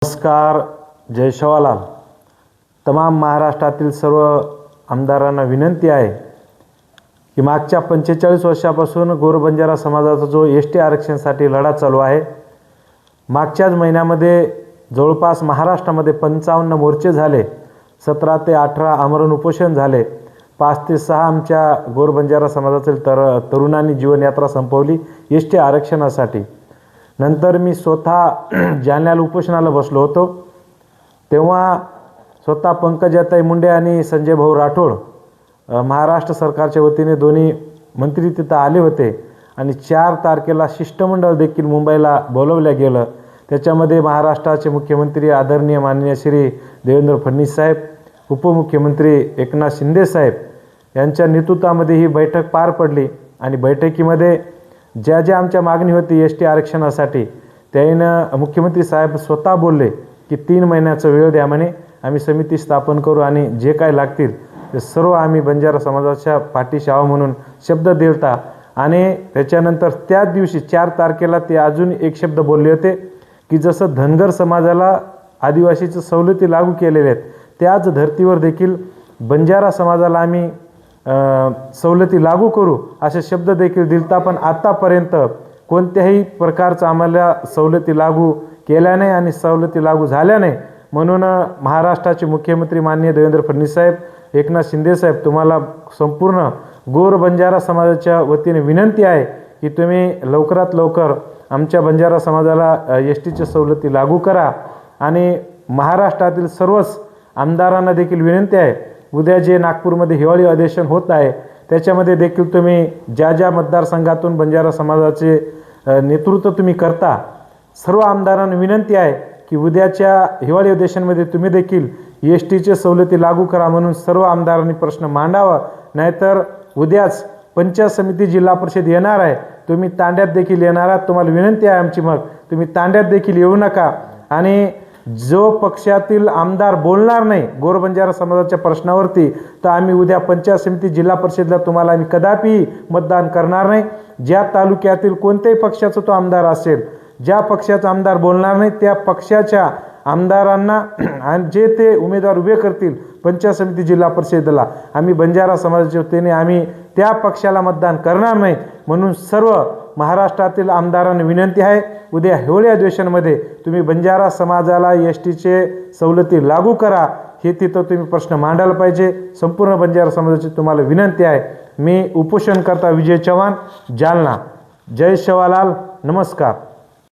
नमस्कार. जय शिवलाल. तमाम महाराष्ट्रातील सर्व आमदारांना विनंती आहे की मागच्या 45 वर्षापासून गोरबंजारा समाजाचा जो एस टी आरक्षणासाठी लढा चालू आहे, मागच्याच महिन्यामध्ये जवळपास महाराष्ट्रामध्ये 55 मोर्चे झाले, 17 ते 18 आमरण उपोषण झाले, 5 ते 6 आमच्या गोरबंजारा समाजातील तरुणांनी जीवनयात्रा संपवली एस टी आरक्षणासाठी. नंतर मी स्वतः जालन्याला उपोषणाला बसलो होतो. तेव्हा स्वतः पंकजाताई मुंडे आणि संजय भाऊ राठोड महाराष्ट्र सरकारच्या वतीने दोन्ही मंत्री तिथं आले होते आणि 4 तारखेला शिष्टमंडळ देखील मुंबईला बोलवलं गेलं. त्याच्यामध्ये महाराष्ट्राचे मुख्यमंत्री आदरणीय माननीय श्री देवेंद्र फडणवीस साहेब, उपमुख्यमंत्री एकनाथ शिंदे साहेब यांच्या नेतृत्वामध्ये ही बैठक पार पडली आणि बैठकीमध्ये ज्या ज्या आमच्या मागणी होती एस टी आरक्षणासाठी त्यानं मुख्यमंत्री साहेब स्वतः बोलले की 3 महिन्याचा वेळ द्या म्हणे, आम्ही समिती स्थापन करू आणि जे काय लागतील ते सर्व आम्ही बंजारा समाजाच्या पाठीशी आहोत म्हणून शब्द दिलता. आणि त्याच्यानंतर त्याच दिवशी 4 तारखेला ते अजून एक शब्द बोलले होते की जसं धनगर समाजाला आदिवासीच्या सवलती लागू केलेल्या आहेत त्याच धर्तीवर देखील बंजारा समाजाला आम्ही सवलती लागू करू असे शब्द देखील दिलता. पण आतापर्यंत कोणत्याही प्रकारचं आम्हाला सवलती लागू केल्या नाही आणि सवलती लागू झाल्या नाही. म्हणून महाराष्ट्राचे मुख्यमंत्री माननीय देवेंद्र फडणवीस साहेब, एकनाथ शिंदे साहेब, तुम्हाला संपूर्ण गोर बंजारा समाजाच्या वतीने विनंती आहे की तुम्ही लवकरात लवकर आमच्या बंजारा समाजाला एस टीच्या सवलती लागू करा. आणि महाराष्ट्रातील सर्वच आमदारांना देखील विनंती आहे, उद्या जे नागपूरमध्ये हिवाळी अधिवेशन होत आहे त्याच्यामध्ये देखील तुम्ही ज्या ज्या मतदारसंघातून बंजारा समाजाचे नेतृत्व तुम्ही करता, सर्व आमदारांना विनंती आहे की उद्याच्या हिवाळी अधिवेशनमध्ये तुम्ही देखील एस टीचे सवलती लागू करा म्हणून सर्व आमदारांनी प्रश्न मांडावा. नाहीतर उद्याच पंचायत समिती जिल्हा परिषद येणार आहे, तुम्ही तांड्यात देखील येणार आहात. तुम्हाला विनंती आहे आमची, मग तुम्ही तांड्यात देखील येऊ नका. आणि जो पक्षातील आमदार बोलणार नाही गोरबंजारा समाजाच्या प्रश्नावरती तर आम्ही उद्या पंचायत समिती जिल्हा परिषदला तुम्हाला आम्ही कदापि मतदान करणार नाही. ज्या तालुक्यातील कोणत्याही पक्षाचा तो आमदार असेल, ज्या पक्षाचा आमदार बोलणार नाही त्या पक्षाच्या आमदारांना आणि जे ते उमेदवार उभे करतील पंचायत समिती जिल्हा परिषदेला, आम्ही बंजारा समाजाच्या वतीने आम्ही त्या पक्षाला मतदान करणार नाही. म्हणून सर्व महाराष्ट्रातील आमदारांना विनंती आहे, उद्या हिवाळी अधिवेशनामध्ये तुम्ही बंजारा समाजाला एस टीचे सवलती लागू करा, हे तिथं तुम्ही प्रश्न मांडायला पाहिजे. संपूर्ण बंजारा समाजाची तुम्हाला विनंती आहे. मी उपोषणकर्ता विजय चव्हाण, जालना. जय शिवलाल. नमस्कार.